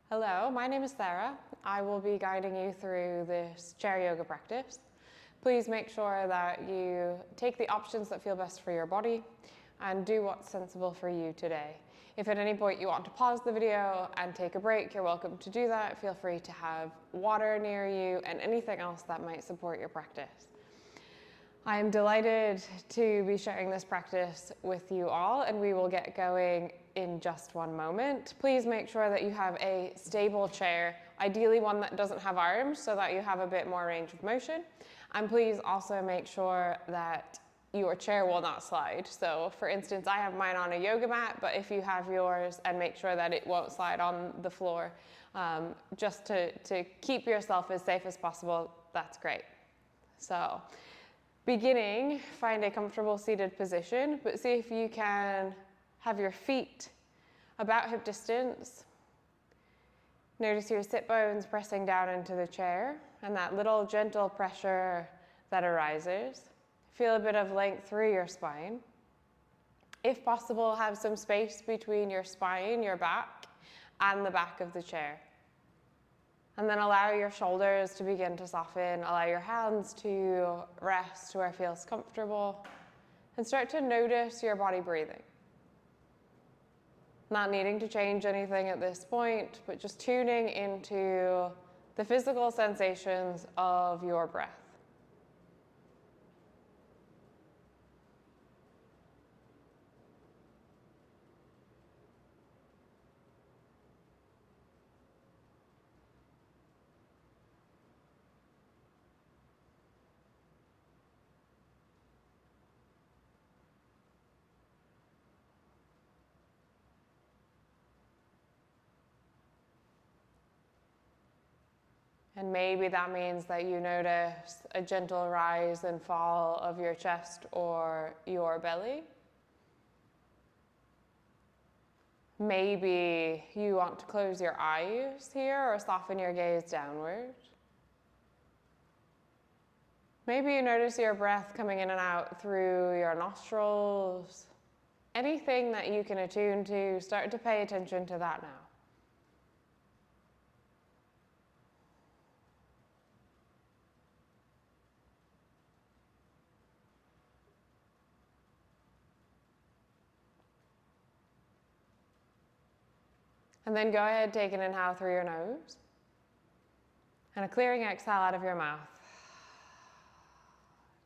Hello, my name is Sarah. I will be guiding you through this chair yoga practice. Please make sure that you take the options that feel best for your body and do what's sensible for you today. If at any point you want to pause the video and take a break, you're welcome to do that. Feel free to have water near you and anything else that might support your practice. I am delighted to be sharing this practice with you all, and we will get going in just one moment. Please make sure that you have a stable chair, ideally one that doesn't have arms so that you have a bit more range of motion. And please also make sure that your chair will not slide. So for instance, I have mine on a yoga mat, but if you have yours, and make sure that it won't slide on the floor, just to keep yourself as safe as possible, that's great. So, beginning, find a comfortable seated position, but see if you can have your feet about hip distance. Notice your sit bones pressing down into the chair and that little gentle pressure that arises. Feel a bit of length through your spine. If possible, have some space between your spine, your back, and the back of the chair. And then allow your shoulders to begin to soften, allow your hands to rest where it feels comfortable, and start to notice your body breathing. Not needing to change anything at this point, but just tuning into the physical sensations of your breath. And maybe that means that you notice a gentle rise and fall of your chest or your belly. Maybe you want to close your eyes here or soften your gaze downward. Maybe you notice your breath coming in and out through your nostrils. Anything that you can attune to, start to pay attention to that now. And then go ahead, take an inhale through your nose and a clearing exhale out of your mouth.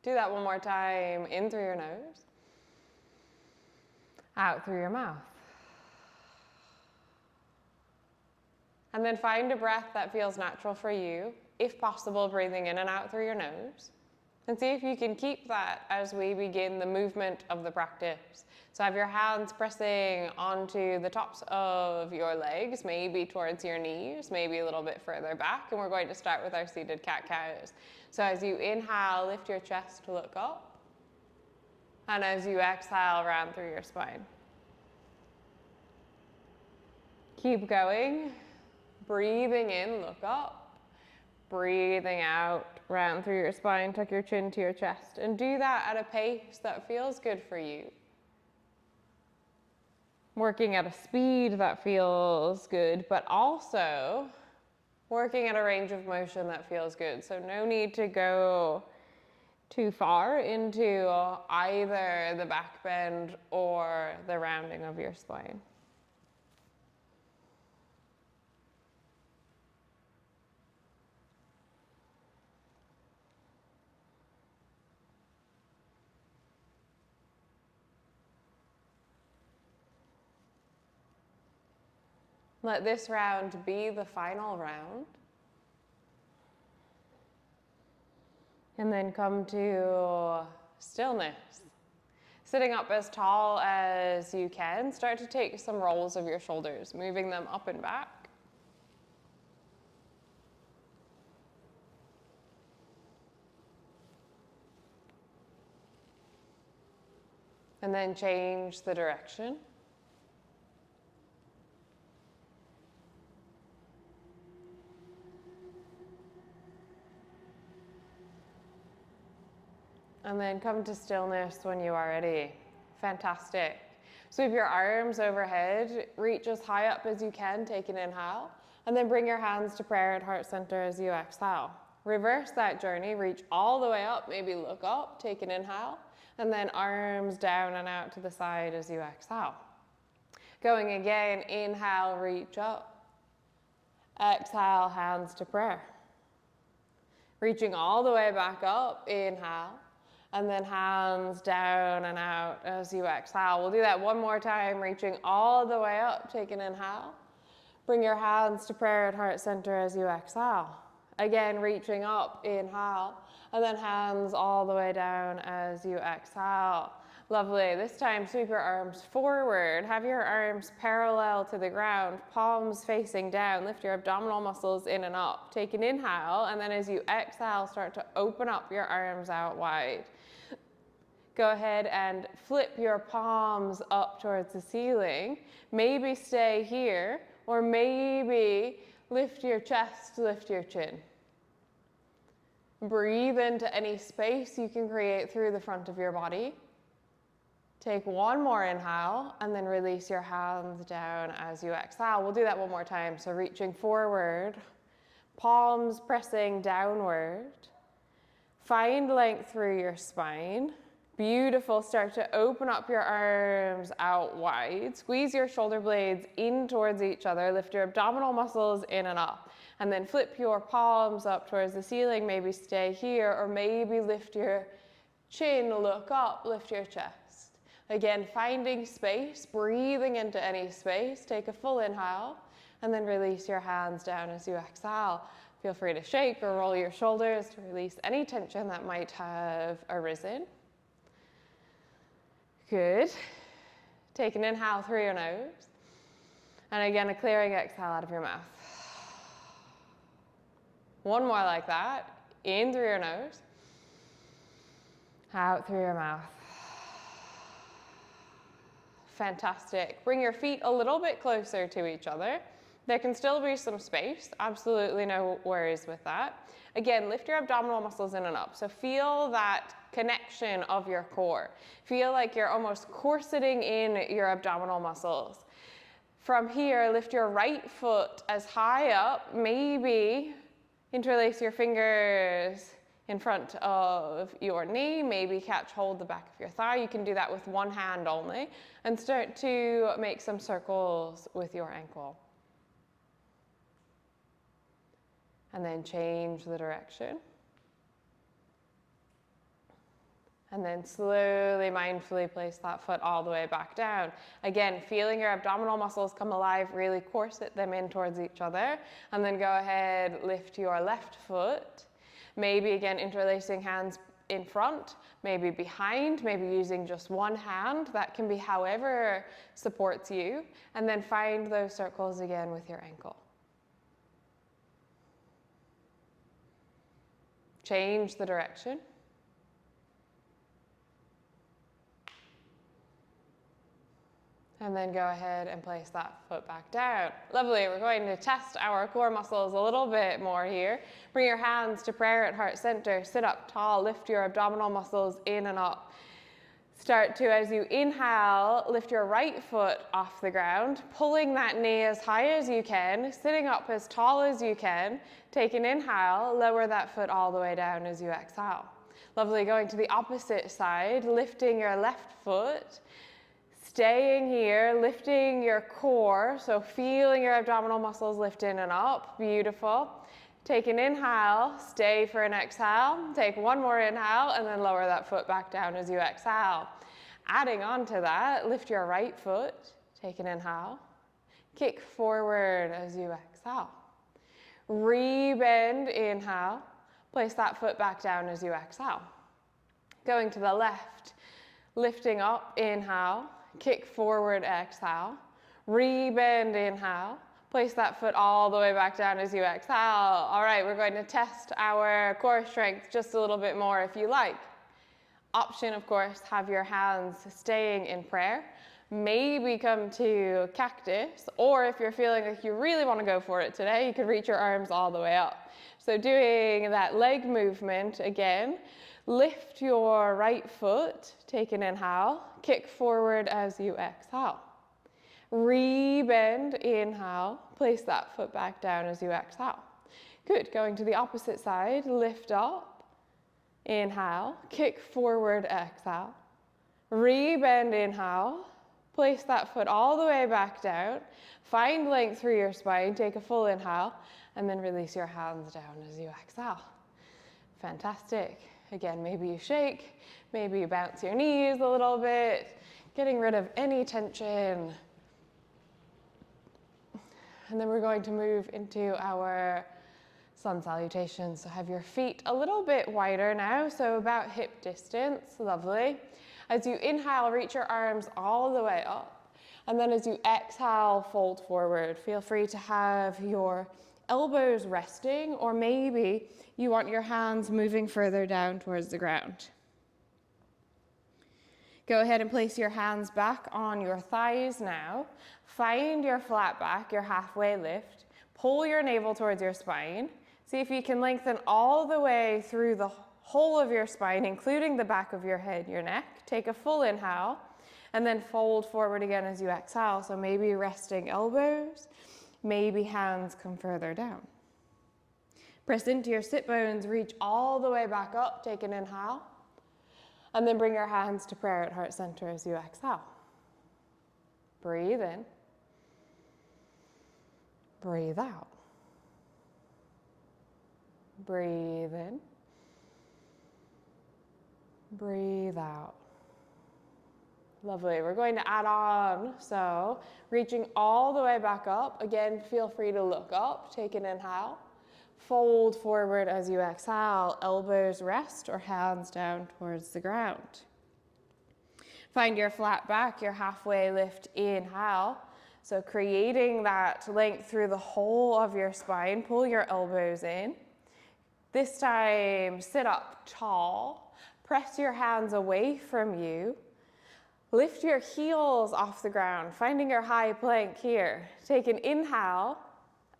Do that one more time, in through your nose, out through your mouth. And then find a breath that feels natural for you, if possible, breathing in and out through your nose. And see if you can keep that as we begin the movement of the practice. So have your hands pressing onto the tops of your legs, maybe towards your knees, maybe a little bit further back. And we're going to start with our seated cat-cows. So as you inhale, lift your chest to look up. And as you exhale, round through your spine. Keep going. Breathing in, look up. Breathing out, round through your spine, tuck your chin to your chest, and do that at a pace that feels good for you. Working at a speed that feels good, but also working at a range of motion that feels good. So no need to go too far into either the back bend or the rounding of your spine. Let this round be the final round. And then come to stillness. Sitting up as tall as you can, start to take some rolls of your shoulders, moving them up and back. And then change the direction. And then come to stillness when you are ready. Fantastic. Sweep your arms overhead, reach as high up as you can, take an inhale. And then bring your hands to prayer at heart center as you exhale. Reverse that journey, reach all the way up, maybe look up, take an inhale, and then arms down and out to the side as you exhale. Going again, inhale, reach up. Exhale, hands to prayer. Reaching all the way back up, inhale, and then hands down and out as you exhale. We'll do that one more time, reaching all the way up, take an inhale. Bring your hands to prayer at heart center as you exhale. Again, reaching up, inhale, and then hands all the way down as you exhale. Lovely. This time, sweep your arms forward. Have your arms parallel to the ground, palms facing down. Lift your abdominal muscles in and up. Take an inhale, and then as you exhale, start to open up your arms out wide. Go ahead and flip your palms up towards the ceiling. Maybe stay here, or maybe lift your chest, lift your chin. Breathe into any space you can create through the front of your body. Take one more inhale and then release your hands down as you exhale. We'll do that one more time. So reaching forward, palms pressing downward. Find length through your spine. Beautiful. Start to open up your arms out wide. Squeeze your shoulder blades in towards each other. Lift your abdominal muscles in and up. And then flip your palms up towards the ceiling. Maybe stay here, or maybe lift your chin, look up, lift your chest. Again, finding space, breathing into any space. Take a full inhale, and then release your hands down as you exhale. Feel free to shake or roll your shoulders to release any tension that might have arisen. Good. Take an inhale through your nose. And again, a clearing exhale out of your mouth. One more like that. In through your nose. Out through your mouth. Fantastic. Bring your feet a little bit closer to each other. There can still be some space. Absolutely no worries with that. Again, lift your abdominal muscles in and up. So feel that connection of your core. Feel like you're almost corseting in your abdominal muscles. From here, lift your right foot as high up. Maybe interlace your fingers in front of your knee. Maybe catch hold the back of your thigh. You can do that with one hand only. And start to make some circles with your ankle. And then change the direction. And then slowly, mindfully place that foot all the way back down. Again, feeling your abdominal muscles come alive, really corset them in towards each other. And then go ahead, lift your left foot. Maybe again, interlacing hands in front, maybe behind, maybe using just one hand. That can be however supports you. And then find those circles again with your ankle. Change the direction. And then go ahead and place that foot back down. Lovely. We're going to test our core muscles a little bit more here. Bring your hands to prayer at heart center. Sit up tall. Lift your abdominal muscles in and up. Start to, as you inhale, lift your right foot off the ground, pulling that knee as high as you can, sitting up as tall as you can. Take an inhale, lower that foot all the way down as you exhale. Lovely. Going to the opposite side, lifting your left foot. Staying here, lifting your core, so feeling your abdominal muscles lift in and up. Beautiful. Take an inhale, stay for an exhale. Take one more inhale, and then lower that foot back down as you exhale. Adding on to that, lift your right foot. Take an inhale. Kick forward as you exhale. Rebend, inhale. Place that foot back down as you exhale. Going to the left, lifting up, inhale. Kick forward, exhale. Rebend, inhale. Place that foot all the way back down as you exhale. All right, we're going to test our core strength just a little bit more if you like. Option, of course, have your hands staying in prayer. Maybe come to cactus, or if you're feeling like you really want to go for it today, you could reach your arms all the way up. So doing that leg movement again, lift your right foot, take an inhale, kick forward as you exhale. Rebend, inhale, place that foot back down as you exhale. Good, going to the opposite side, lift up, inhale, kick forward, exhale. Rebend, inhale, place that foot all the way back down, find length through your spine, take a full inhale, and then release your hands down as you exhale. Fantastic. Again, maybe you shake, maybe you bounce your knees a little bit, getting rid of any tension. And then we're going to move into our sun salutation. So have your feet a little bit wider now, so about hip distance, lovely. As you inhale, reach your arms all the way up. And then as you exhale, fold forward. Feel free to have your elbows resting, or maybe you want your hands moving further down towards the ground. Go ahead and place your hands back on your thighs now. Find your flat back, your halfway lift. Pull your navel towards your spine. See if you can lengthen all the way through the whole of your spine, including the back of your head, your neck. Take a full inhale, and then fold forward again as you exhale. So maybe resting elbows, maybe hands come further down. Press into your sit bones, reach all the way back up, take an inhale, and then bring your hands to prayer at heart center as you exhale. Breathe in, breathe out. Breathe in, breathe out. Lovely. We're going to add on, so reaching all the way back up. Again, feel free to look up, take an inhale. Fold forward as you exhale, elbows rest or hands down towards the ground. Find your flat back, your halfway lift, inhale. So creating that length through the whole of your spine, pull your elbows in. This time, sit up tall, press your hands away from you. Lift your heels off the ground, finding your high plank here. Take an inhale.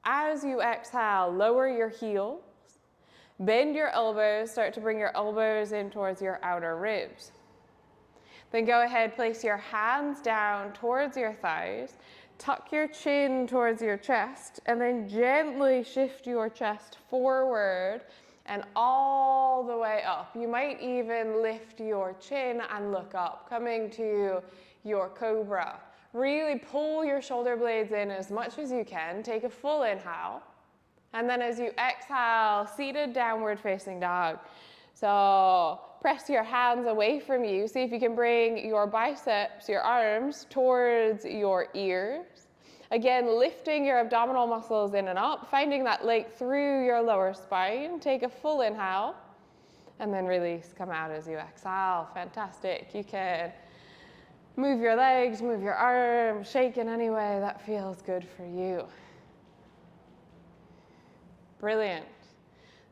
As you exhale, lower your heels. Bend your elbows, start to bring your elbows in towards your outer ribs. Then go ahead, place your hands down towards your thighs. Tuck your chin towards your chest, and then gently shift your chest forward and all the way up. You might even lift your chin and look up, coming to your cobra. Really pull your shoulder blades in as much as you can. Take a full inhale. And then as you exhale, seated downward facing dog. So press your hands away from you. See if you can bring your biceps, your arms towards your ears. Again, lifting your abdominal muscles in and up, finding that length through your lower spine. Take a full inhale, and then release, come out as you exhale. Fantastic. You can move your legs, move your arms, shake in any way that feels good for you. Brilliant.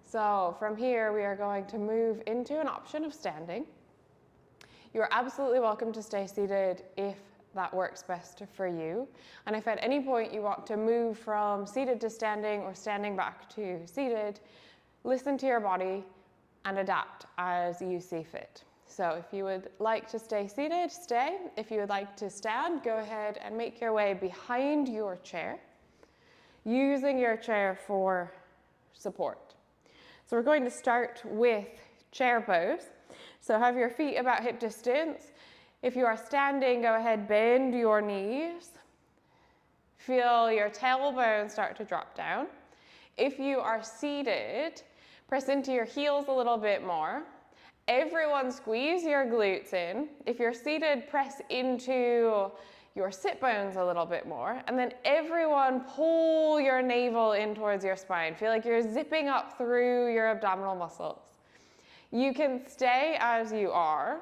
So from here, we are going to move into an option of standing. You are absolutely welcome to stay seated if that works best for you. And if at any point you want to move from seated to standing or standing back to seated, listen to your body and adapt as you see fit. So if you would like to stay seated, stay. If you would like to stand, go ahead and make your way behind your chair, using your chair for support. So we're going to start with chair pose. So have your feet about hip distance. If you are standing, go ahead, bend your knees. Feel your tailbone start to drop down. If you are seated, press into your heels a little bit more. Everyone squeeze your glutes in. If you're seated, press into your sit bones a little bit more. And then everyone pull your navel in towards your spine. Feel like you're zipping up through your abdominal muscles. You can stay as you are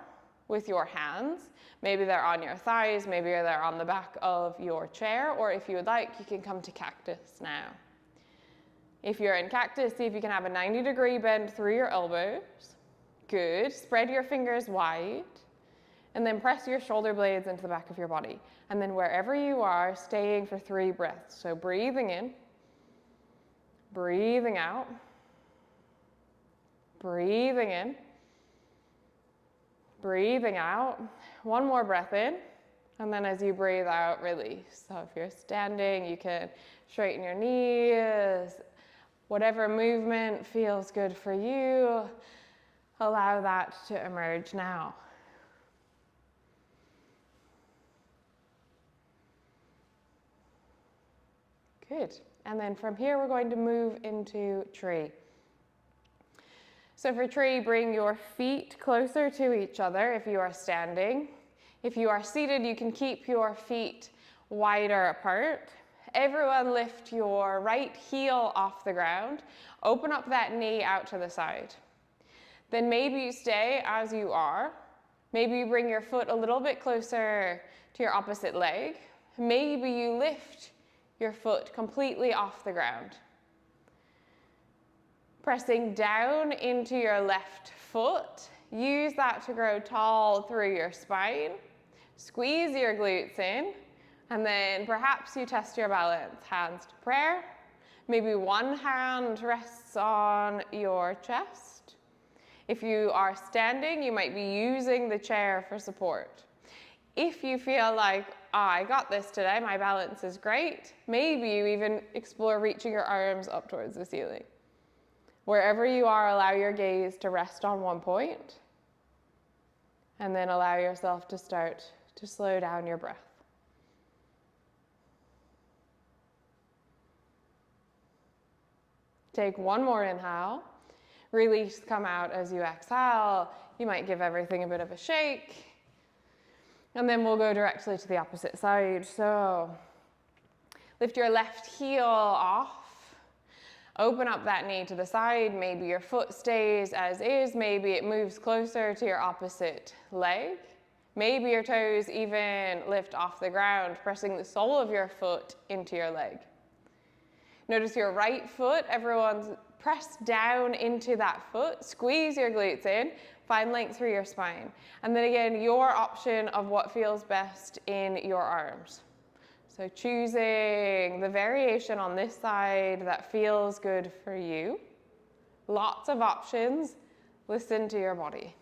with your hands. Maybe they're on your thighs, maybe they're on the back of your chair, or if you would like, you can come to cactus now. If you're in cactus, see if you can have a 90-degree bend through your elbows. Good. Spread your fingers wide, and then press your shoulder blades into the back of your body. And then wherever you are, staying for 3 breaths. So breathing in, breathing out, breathing in, breathing out. One more breath in, And then as you breathe out, release. So if you're standing, you can straighten your knees. Whatever movement feels good for you, allow that to emerge now. Good. And then from here, we're going to move into tree. So for tree, bring your feet closer to each other if you are standing. If you are seated, you can keep your feet wider apart. Everyone lift your right heel off the ground. Open up that knee out to the side. Then maybe you stay as you are. Maybe you bring your foot a little bit closer to your opposite leg. Maybe you lift your foot completely off the ground. Pressing down into your left foot. Use that to grow tall through your spine. Squeeze your glutes in. And then perhaps you test your balance. Hands to prayer. Maybe one hand rests on your chest. If you are standing, you might be using the chair for support. If you feel like, I got this today, my balance is great, maybe you even explore reaching your arms up towards the ceiling. Wherever you are, allow your gaze to rest on one point, and then allow yourself to start to slow down your breath. Take one more inhale. Release, come out as you exhale. You might give everything a bit of a shake. And then we'll go directly to the opposite side. So lift your left heel off. Open up that knee to the side. Maybe your foot stays as is. Maybe it moves closer to your opposite leg. Maybe your toes even lift off the ground, pressing the sole of your foot into your leg. Notice your right foot, everyone's press down into that foot, squeeze your glutes in, find length through your spine. And then again, your option of what feels best in your arms. So choosing the variation on this side that feels good for you. Lots of options, listen to your body.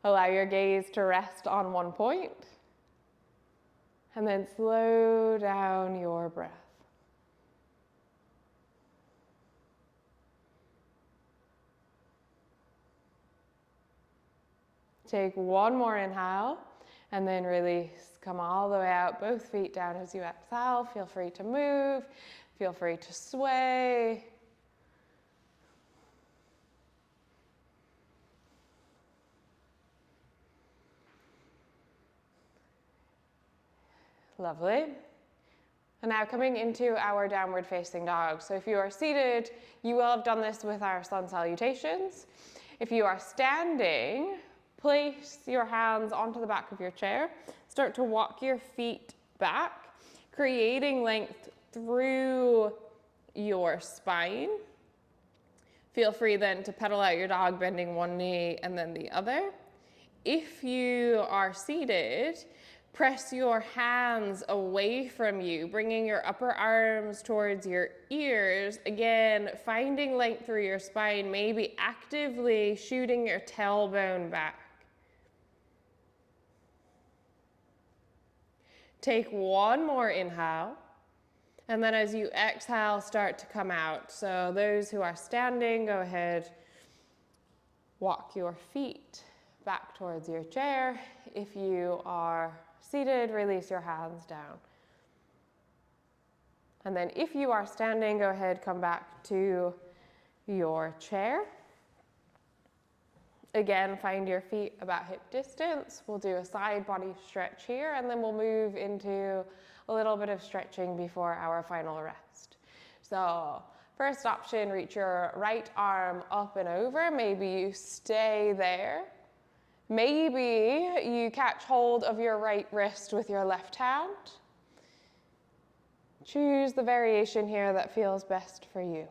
Allow your gaze to rest on one point. And then slow down your breath. Take one more inhale and then release. Come all the way out, both feet down as you exhale. Feel free to move, feel free to sway. Lovely. And now coming into our downward facing dog. So if you are seated, you will have done this with our sun salutations. If you are standing, place your hands onto the back of your chair. Start to walk your feet back, creating length through your spine. Feel free then to pedal out your dog, bending one knee and then the other. If you are seated, press your hands away from you, bringing your upper arms towards your ears. Again, finding length through your spine, maybe actively shooting your tailbone back. Take one more inhale, and then as you exhale, start to come out. So those who are standing, go ahead, walk your feet back towards your chair. If you are seated, release your hands down. And then if you are standing, go ahead, come back to your chair. Again, find your feet about hip distance. We'll do a side body stretch here, and then we'll move into a little bit of stretching before our final rest. So first option, reach your right arm up and over. Maybe you stay there. Maybe you catch hold of your right wrist with your left hand. Choose the variation here that feels best for you.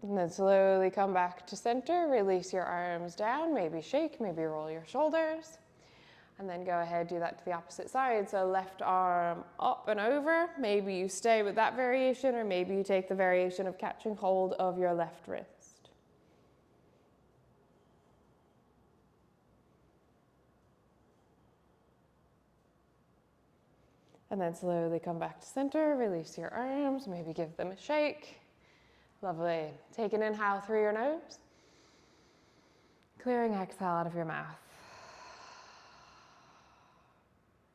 And then slowly come back to center, release your arms down, maybe shake, maybe roll your shoulders. And then go ahead, do that to the opposite side. So left arm up and over. Maybe you stay with that variation, or maybe you take the variation of catching hold of your left wrist. And then slowly come back to center, release your arms, maybe give them a shake. Lovely. Take an inhale through your nose. Clearing exhale out of your mouth.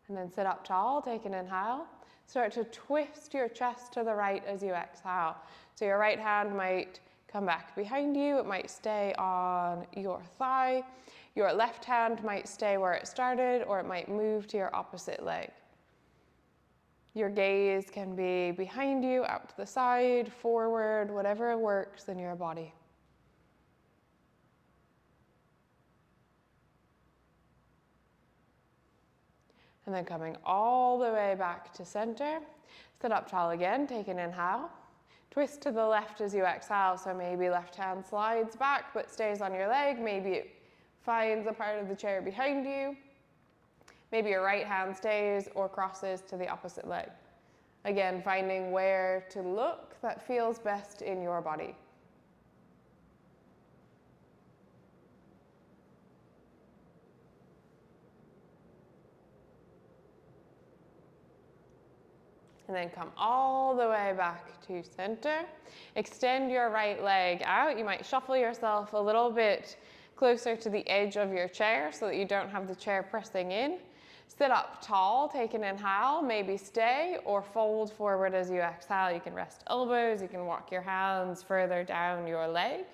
And then sit up tall, take an inhale. Start to twist your chest to the right as you exhale. So your right hand might come back behind you, it might stay on your thigh. Your left hand might stay where it started, or it might move to your opposite leg. Your gaze can be behind you, out to the side, forward, whatever works in your body. And then coming all the way back to center. Sit up tall again, take an inhale. Twist to the left as you exhale, so maybe left hand slides back but stays on your leg. Maybe it finds a part of the chair behind you. Maybe your right hand stays or crosses to the opposite leg. Again, finding where to look that feels best in your body. And then come all the way back to center. Extend your right leg out. You might shuffle yourself a little bit closer to the edge of your chair so that you don't have the chair pressing in. Sit up tall, take an inhale, maybe stay or fold forward as you exhale. You can rest elbows, you can walk your hands further down your leg.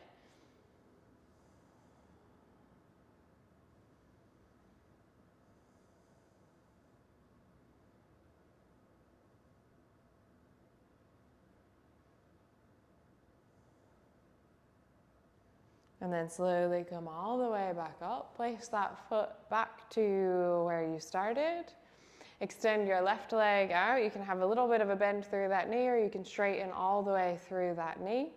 And then slowly come all the way back up. Place that foot back to where you started. Extend your left leg out. You can have a little bit of a bend through that knee, or you can straighten all the way through that knee.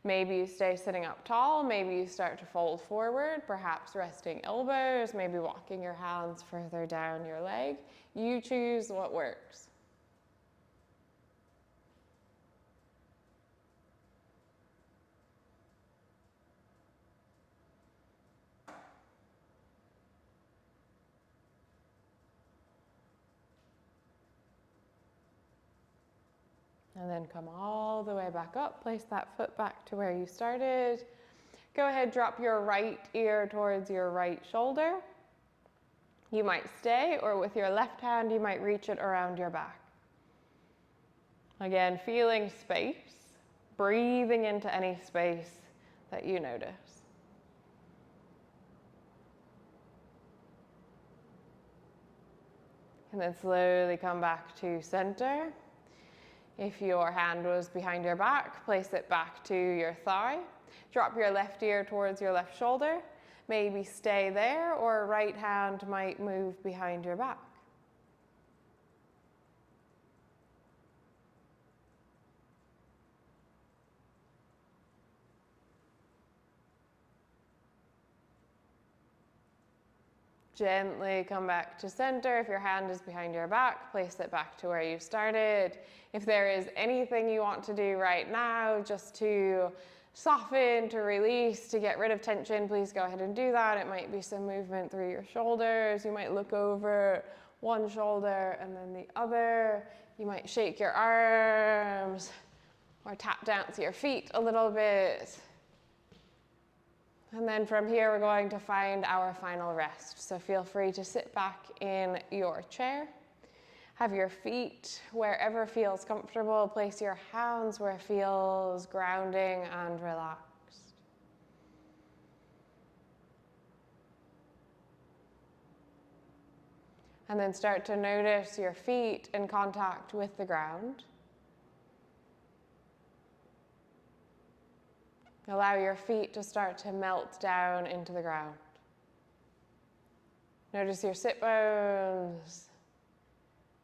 Maybe you stay sitting up tall. Maybe you start to fold forward, perhaps resting elbows, maybe walking your hands further down your leg. You choose what works. And then come all the way back up. Place that foot back to where you started. Go ahead, drop your right ear towards your right shoulder. You might stay, or with your left hand, you might reach it around your back. Again, feeling space, breathing into any space that you notice. And then slowly come back to center. If your hand was behind your back, place it back to your thigh. Drop your left ear towards your left shoulder. Maybe stay there, or right hand might move behind your back. Gently come back to center. If your hand is behind your back, place it back to where you started. If there is anything you want to do right now, just to soften, to release, to get rid of tension, please go ahead and do that. It might be some movement through your shoulders. You might look over one shoulder and then the other. You might shake your arms or tap dance your feet a little bit. And then from here, we're going to find our final rest. So feel free to sit back in your chair. Have your feet wherever feels comfortable. Place your hands where it feels grounding and relaxed. And then start to notice your feet in contact with the ground. Allow your feet to start to melt down into the ground. Notice your sit bones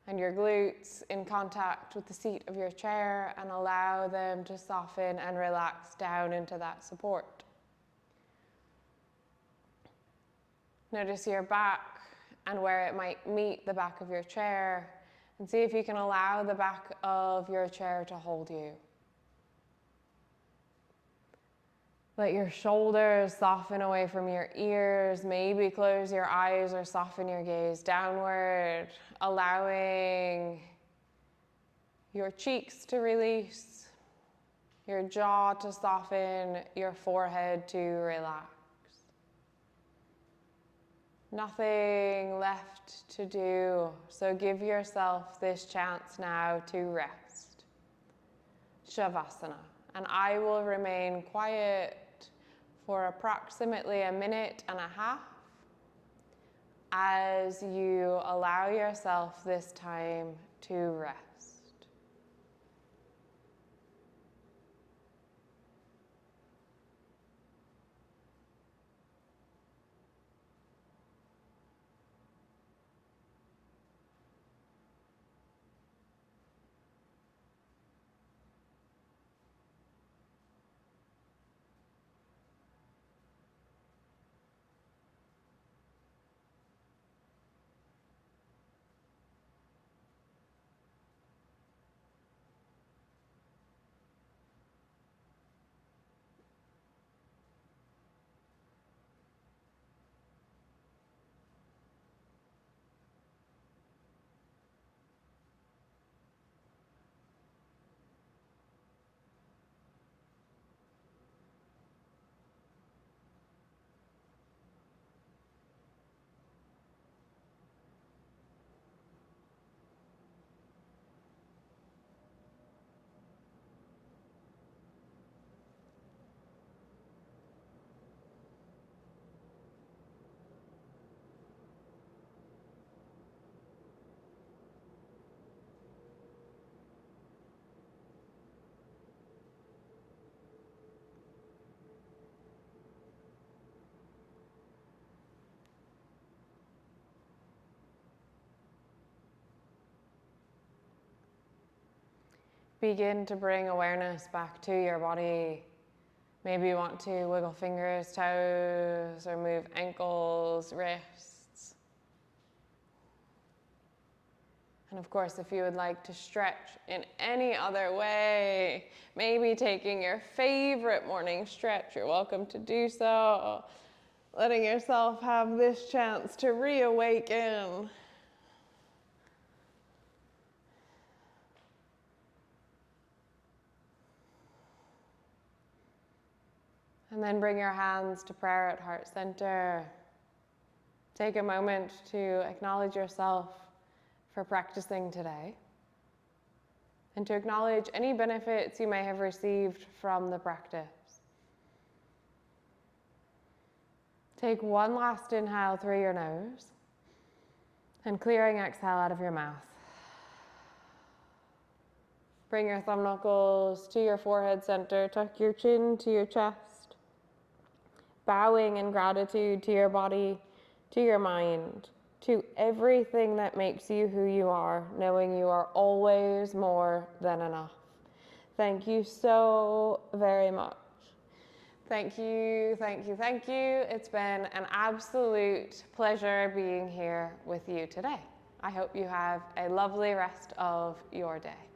and your glutes in contact with the seat of your chair, and allow them to soften and relax down into that support. Notice your back and where it might meet the back of your chair, and see if you can allow the back of your chair to hold you. Let your shoulders soften away from your ears. Maybe close your eyes or soften your gaze downward, allowing your cheeks to release, your jaw to soften, your forehead to relax. Nothing left to do, so give yourself this chance now to rest. Shavasana. And I will remain quiet for approximately 1.5 minutes as you allow yourself this time to rest. Begin to bring awareness back to your body. Maybe you want to wiggle fingers, toes, or move ankles, wrists. And of course, if you would like to stretch in any other way, maybe taking your favorite morning stretch, you're welcome to do so. Letting yourself have this chance to reawaken. And then bring your hands to prayer at heart center. Take a moment to acknowledge yourself for practicing today, and to acknowledge any benefits you may have received from the practice. Take one last inhale through your nose, and clearing exhale out of your mouth. Bring your thumb knuckles to your forehead center, tuck your chin to your chest, bowing in gratitude to your body, to your mind, to everything that makes you who you are, knowing you are always more than enough. Thank you so very much. Thank you, thank you, thank you. It's been an absolute pleasure being here with you today. I hope you have a lovely rest of your day.